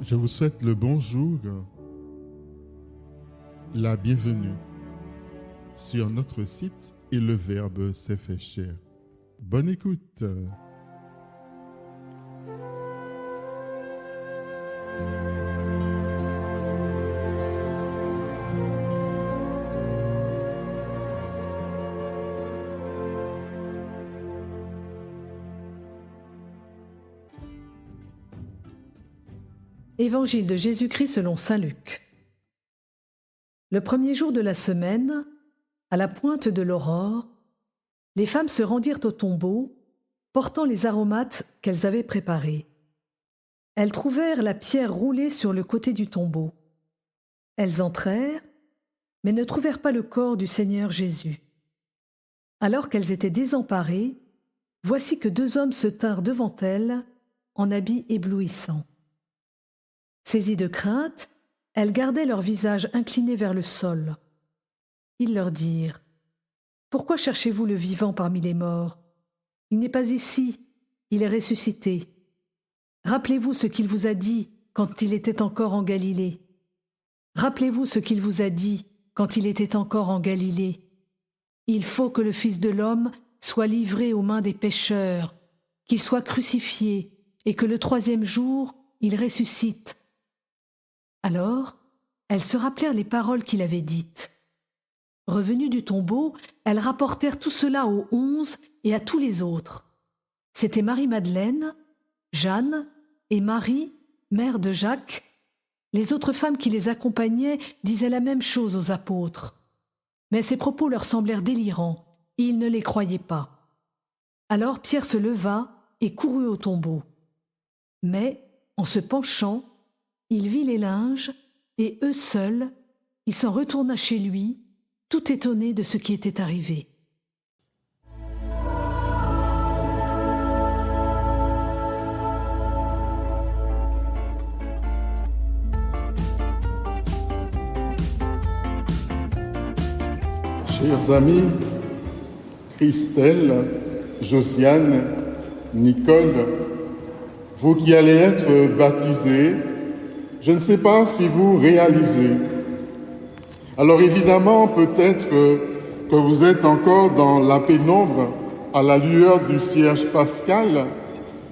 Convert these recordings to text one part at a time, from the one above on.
Je vous souhaite le bonjour, la bienvenue sur notre site et le Verbe s'est fait chair. Bonne écoute. Évangile de Jésus-Christ selon saint Luc. Le premier jour de la semaine, à la pointe de l'aurore, les femmes se rendirent au tombeau, portant les aromates qu'elles avaient préparés. Elles trouvèrent la pierre roulée sur le côté du tombeau. Elles entrèrent, mais ne trouvèrent pas le corps du Seigneur Jésus. Alors qu'elles étaient désemparées, voici que 2 hommes se tinrent devant elles, en habits éblouissants. Saisies de crainte, elles gardaient leur visage incliné vers le sol. Ils leur dirent : « Pourquoi cherchez-vous le vivant parmi les morts ? Il n'est pas ici, il est ressuscité. Rappelez-vous ce qu'il vous a dit quand il était encore en Galilée. Rappelez-vous ce qu'il vous a dit quand il était encore en Galilée. Il faut que le Fils de l'homme soit livré aux mains des pécheurs, qu'il soit crucifié et que le 3e jour, il ressuscite. » Alors, elles se rappelèrent les paroles qu'il avait dites. Revenues du tombeau, elles rapportèrent tout cela aux 11 et à tous les autres. C'étaient Marie-Madeleine, Jeanne et Marie, mère de Jacques. Les autres femmes qui les accompagnaient disaient la même chose aux apôtres. Mais ces propos leur semblèrent délirants, et ils ne les croyaient pas. Alors Pierre se leva et courut au tombeau. Mais, en se penchant, il vit les linges, et eux seuls, il s'en retourna chez lui, tout étonné de ce qui était arrivé. Chers amis, Christelle, Josiane, Nicole, vous qui allez être baptisés, je ne sais pas si vous réalisez. Alors évidemment, peut-être que vous êtes encore dans la pénombre à la lueur du cierge pascal,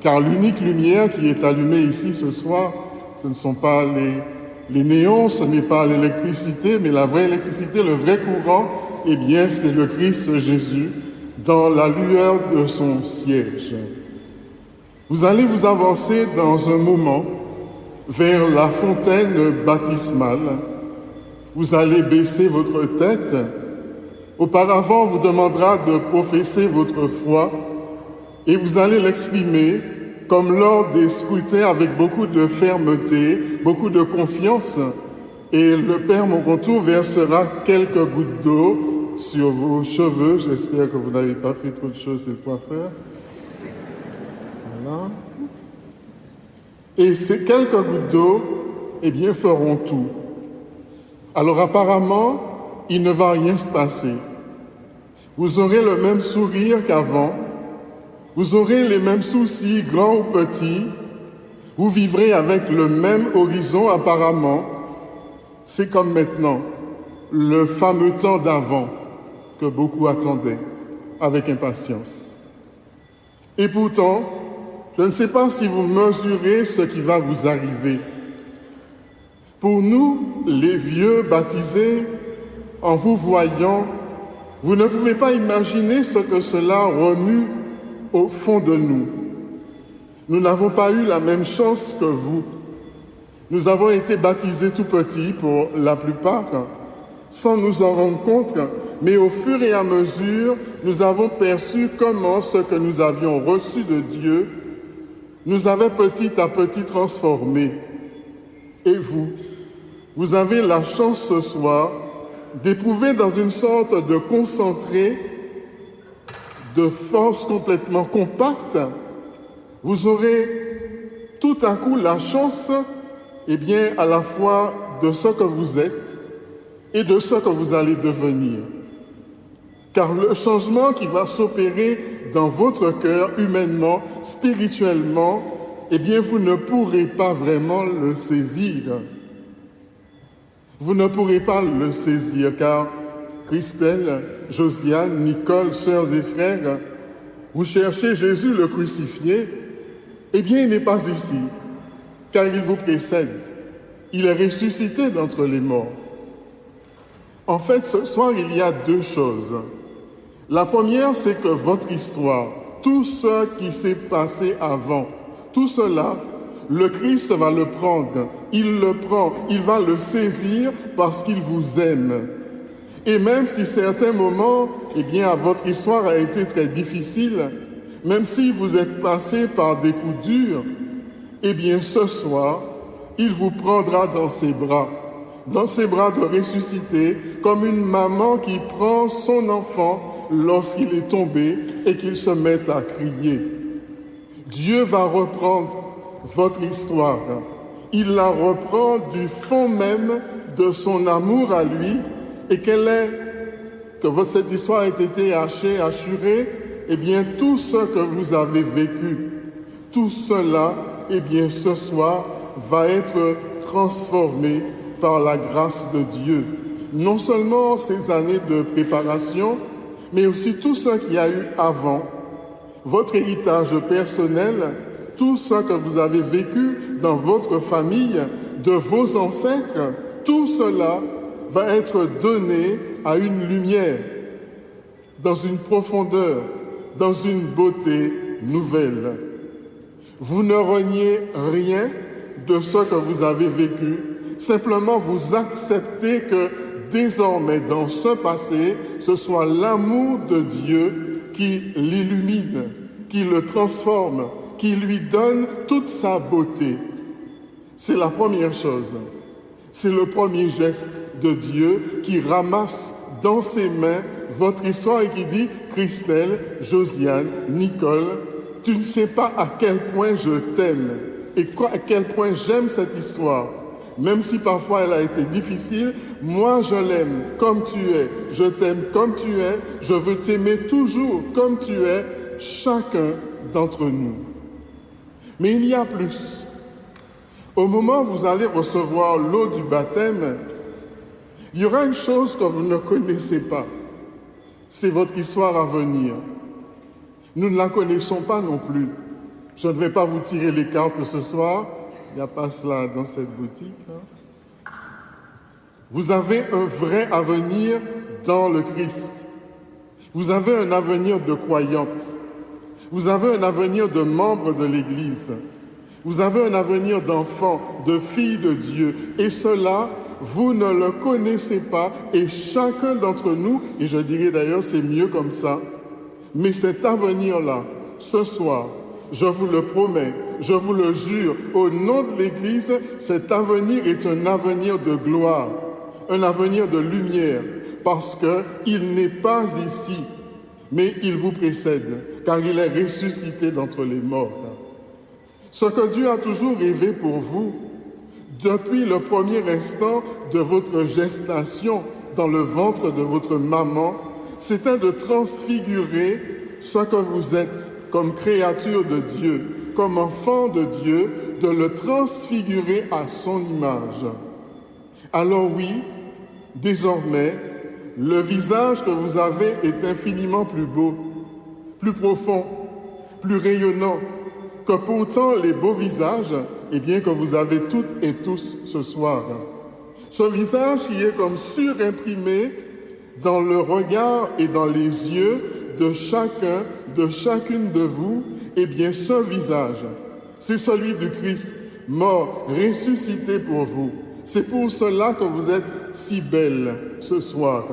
car l'unique lumière qui est allumée ici ce soir, ce ne sont pas les néons, ce n'est pas l'électricité, mais la vraie électricité, le vrai courant, eh bien c'est le Christ Jésus dans la lueur de son siège. Vous allez vous avancer dans un moment vers la fontaine baptismale. Vous allez baisser votre tête. Auparavant, on vous demandera de professer votre foi et vous allez l'exprimer comme lors des scrutins avec beaucoup de fermeté, beaucoup de confiance. Et le Père Moncontour versera quelques gouttes d'eau sur vos cheveux. J'espère que vous n'avez pas fait trop de choses, c'est le coiffeur. Voilà. Et ces quelques gouttes d'eau, eh bien, feront tout. Alors apparemment, il ne va rien se passer. Vous aurez le même sourire qu'avant. Vous aurez les mêmes soucis, grands ou petits. Vous vivrez avec le même horizon apparemment. C'est comme maintenant, le fameux temps d'avant que beaucoup attendaient avec impatience. Et pourtant, je ne sais pas si vous mesurez ce qui va vous arriver. Pour nous, les vieux baptisés, en vous voyant, vous ne pouvez pas imaginer ce que cela remue au fond de nous. Nous n'avons pas eu la même chance que vous. Nous avons été baptisés tout petits pour la plupart, sans nous en rendre compte, mais au fur et à mesure, nous avons perçu comment ce que nous avions reçu de Dieu nous avait petit à petit transformés. Et vous avez la chance ce soir d'éprouver dans une sorte de concentré, de force complètement compacte. Vous aurez tout à coup la chance, eh bien, à la fois de ce que vous êtes et de ce que vous allez devenir. Car le changement qui va s'opérer dans votre cœur, humainement, spirituellement, eh bien, vous ne pourrez pas vraiment le saisir. Vous ne pourrez pas le saisir, car Christelle, Josiane, Nicole, sœurs et frères, vous cherchez Jésus le crucifié, eh bien, il n'est pas ici, car il vous précède. Il est ressuscité d'entre les morts. En fait, ce soir, il y a deux choses. La première, c'est que votre histoire, tout ce qui s'est passé avant, tout cela, le Christ va le prendre. Il le prend, il va le saisir parce qu'il vous aime. Et même si certains moments, eh bien, votre histoire a été très difficile, même si vous êtes passé par des coups durs, eh bien, ce soir, il vous prendra dans ses bras de ressuscité, comme une maman qui prend son enfant lorsqu'il est tombé et qu'il se met à crier. Dieu va reprendre votre histoire. Il la reprend du fond même de son amour à lui. Et que cette histoire ait été assurée, eh bien, tout ce que vous avez vécu, tout cela, eh bien, ce soir, va être transformé par la grâce de Dieu. Non seulement ces années de préparation, mais aussi tout ce qu'il y a eu avant, votre héritage personnel, tout ce que vous avez vécu dans votre famille, de vos ancêtres, tout cela va être donné à une lumière, dans une profondeur, dans une beauté nouvelle. Vous ne reniez rien de ce que vous avez vécu, simplement vous acceptez que désormais dans ce passé, ce soit l'amour de Dieu qui l'illumine, qui le transforme, qui lui donne toute sa beauté. C'est la première chose. C'est le premier geste de Dieu qui ramasse dans ses mains votre histoire et qui dit « Christelle, Josiane, Nicole, tu ne sais pas à quel point je t'aime et à quel point j'aime cette histoire. Même si parfois elle a été difficile, moi je l'aime comme tu es, je t'aime comme tu es, je veux t'aimer toujours comme tu es, chacun d'entre nous. » Mais il y a plus. Au moment où vous allez recevoir l'eau du baptême, il y aura une chose que vous ne connaissez pas. C'est votre histoire à venir. Nous ne la connaissons pas non plus. Je ne vais pas vous tirer les cartes ce soir. Il n'y a pas cela dans cette boutique. Vous avez un vrai avenir dans le Christ. Vous avez un avenir de croyante. Vous avez un avenir de membre de l'Église. Vous avez un avenir d'enfant, de fille de Dieu. Et cela, vous ne le connaissez pas. Et chacun d'entre nous, et je dirais d'ailleurs c'est mieux comme ça, mais cet avenir-là, ce soir, je vous le promets, je vous le jure, au nom de l'Église, cet avenir est un avenir de gloire, un avenir de lumière, parce qu'il n'est pas ici, mais il vous précède, car il est ressuscité d'entre les morts. Ce que Dieu a toujours rêvé pour vous, depuis le premier instant de votre gestation dans le ventre de votre maman, c'était de transfigurer ce que vous êtes comme créature de Dieu, comme enfant de Dieu, de le transfigurer à son image. Alors oui, désormais, le visage que vous avez est infiniment plus beau, plus profond, plus rayonnant, que pourtant les beaux visages, eh bien, que vous avez toutes et tous ce soir. Ce visage qui est comme surimprimé dans le regard et dans les yeux de chacun, de chacune de vous, eh bien, ce visage, c'est celui du Christ, mort, ressuscité pour vous. C'est pour cela que vous êtes si belle ce soir.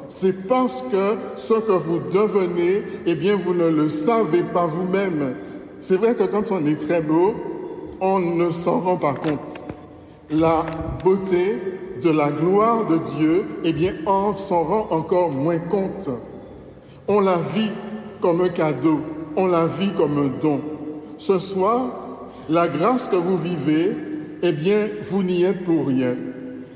C'est parce que ce que vous devenez, eh bien, vous ne le savez pas vous-même. C'est vrai que quand on est très beau, on ne s'en rend pas compte. La beauté de la gloire de Dieu, eh bien, on s'en rend encore moins compte. On la vit comme un cadeau, on la vit comme un don. Ce soir, la grâce que vous vivez, eh bien, vous n'y êtes pour rien.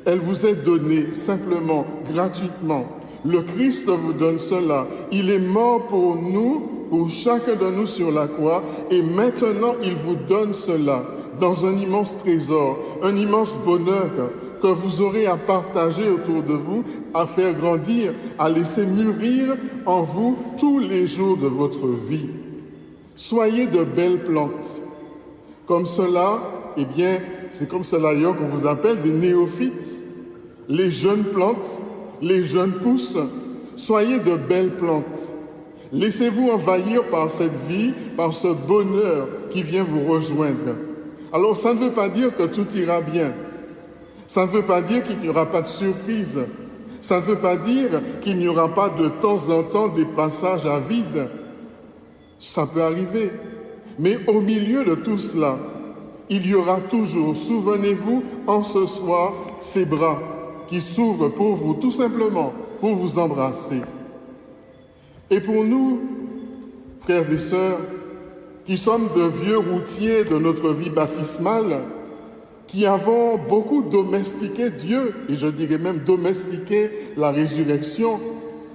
Elle vous est donnée simplement, gratuitement. Le Christ vous donne cela. Il est mort pour nous pour chacun de nous sur la croix, et maintenant il vous donne cela dans un immense trésor, un immense bonheur que vous aurez à partager autour de vous, à faire grandir, à laisser mûrir en vous tous les jours de votre vie. Soyez de belles plantes. Comme cela, eh bien, c'est comme cela d'ailleurs qu'on vous appelle des néophytes. Les jeunes plantes, les jeunes pousses, soyez de belles plantes. Laissez-vous envahir par cette vie, par ce bonheur qui vient vous rejoindre. Alors, ça ne veut pas dire que tout ira bien. Ça ne veut pas dire qu'il n'y aura pas de surprise. Ça ne veut pas dire qu'il n'y aura pas de temps en temps des passages à vide. Ça peut arriver. Mais au milieu de tout cela, il y aura toujours, souvenez-vous, en ce soir, ces bras qui s'ouvrent pour vous, tout simplement, pour vous embrasser. Et pour nous, frères et sœurs, qui sommes de vieux routiers de notre vie baptismale, qui avons beaucoup domestiqué Dieu, et je dirais même domestiqué la résurrection,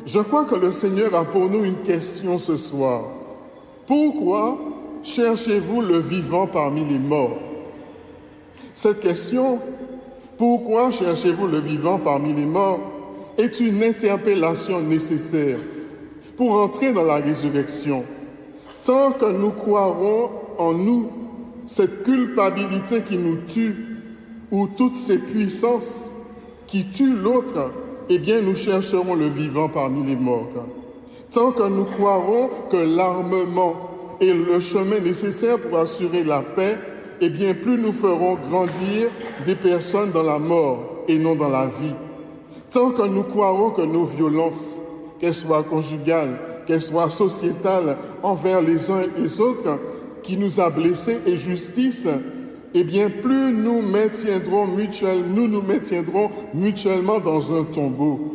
je crois que le Seigneur a pour nous une question ce soir. Pourquoi cherchez-vous le vivant parmi les morts? Cette question, pourquoi cherchez-vous le vivant parmi les morts, est une interpellation nécessaire pour entrer dans la résurrection. Tant que nous croirons en nous cette culpabilité qui nous tue, ou toutes ces puissances qui tuent l'autre, eh bien nous chercherons le vivant parmi les morts. Tant que nous croirons que l'armement est le chemin nécessaire pour assurer la paix, eh bien plus nous ferons grandir des personnes dans la mort et non dans la vie. Tant que nous croirons que nos violences, qu'elles soient conjugales, qu'elles soient sociétales, envers les uns et les autres, qui nous a blessés, et justice, eh bien, plus nous nous maintiendrons mutuellement dans un tombeau.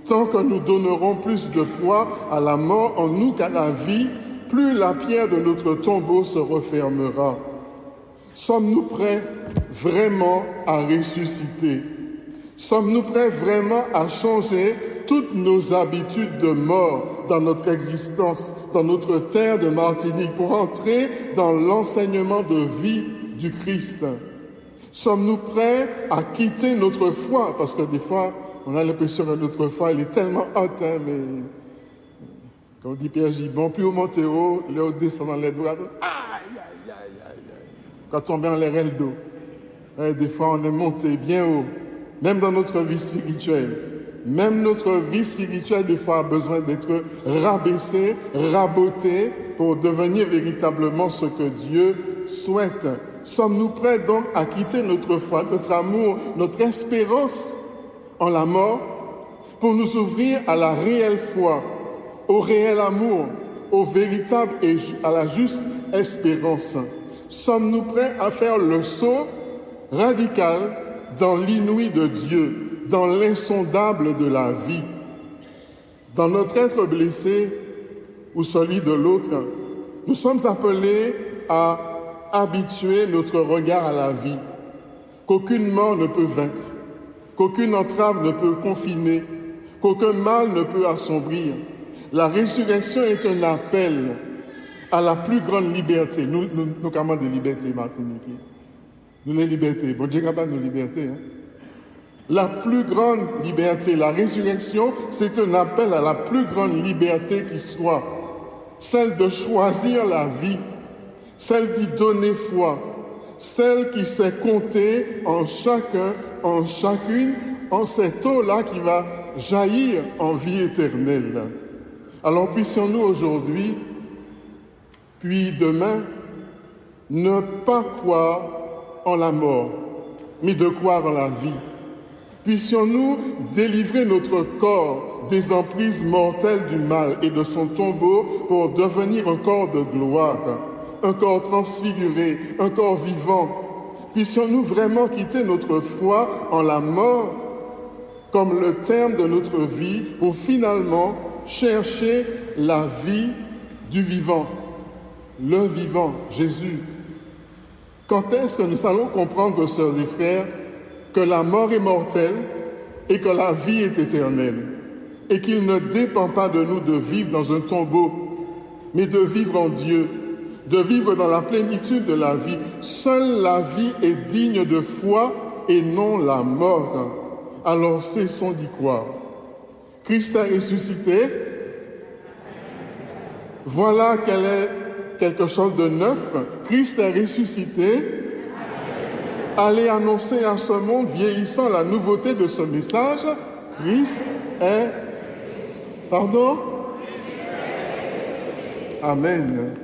Tant que nous donnerons plus de poids à la mort en nous qu'à la vie, plus la pierre de notre tombeau se refermera. Sommes-nous prêts vraiment à ressusciter? Sommes-nous prêts vraiment à changer toutes nos habitudes de mort dans notre existence, dans notre terre de Martinique, pour entrer dans l'enseignement de vie du Christ? Sommes-nous prêts à quitter notre foi? Parce que des fois, on a l'impression que notre foi, elle est tellement haute, mais comme dit Pierre Gibon, plus on monte haut, le haut descend dans les doigts. Aïe, aïe, aïe, aïe, aïe. Quand on vient en l'air le dos, des fois on est monté bien haut, même dans notre vie spirituelle. Même notre vie spirituelle, des fois, a besoin d'être rabaissée, rabotée pour devenir véritablement ce que Dieu souhaite. Sommes-nous prêts donc à quitter notre foi, notre amour, notre espérance en la mort pour nous ouvrir à la réelle foi, au réel amour, au véritable et à la juste espérance? Sommes-nous prêts à faire le saut radical dans l'inouï de Dieu, dans l'insondable de la vie? Dans notre être blessé ou celui de l'autre, nous sommes appelés à habituer notre regard à la vie, qu'aucune mort ne peut vaincre, qu'aucune entrave ne peut confiner, qu'aucun mal ne peut assombrir. La résurrection est un appel à la plus grande liberté. Nous camons de liberté, Martinique. Nous, les libertés. Bon Dieu, capable de nos libertés. La plus grande liberté, la résurrection, c'est un appel à la plus grande liberté qui soit. Celle de choisir la vie, celle d'y donner foi, celle qui sait compter en chacun, en chacune, en cette eau-là qui va jaillir en vie éternelle. Alors puissions-nous aujourd'hui, puis demain, ne pas croire en la mort, mais de croire en la vie. Puissions-nous délivrer notre corps des emprises mortelles du mal et de son tombeau pour devenir un corps de gloire, un corps transfiguré, un corps vivant. Puissions-nous vraiment quitter notre foi en la mort comme le terme de notre vie pour finalement chercher la vie du vivant, le vivant, Jésus. Quand est-ce que nous allons comprendre, sœurs et frères, que la mort est mortelle et que la vie est éternelle, et qu'il ne dépend pas de nous de vivre dans un tombeau, mais de vivre en Dieu, de vivre dans la plénitude de la vie. Seule la vie est digne de foi et non la mort. Alors cessons d'y croire. Christ est ressuscité. Voilà quel est quelque chose de neuf. Christ est ressuscité. Allez annoncer à ce monde vieillissant la nouveauté de ce message. Christ est... Pardon? Amen.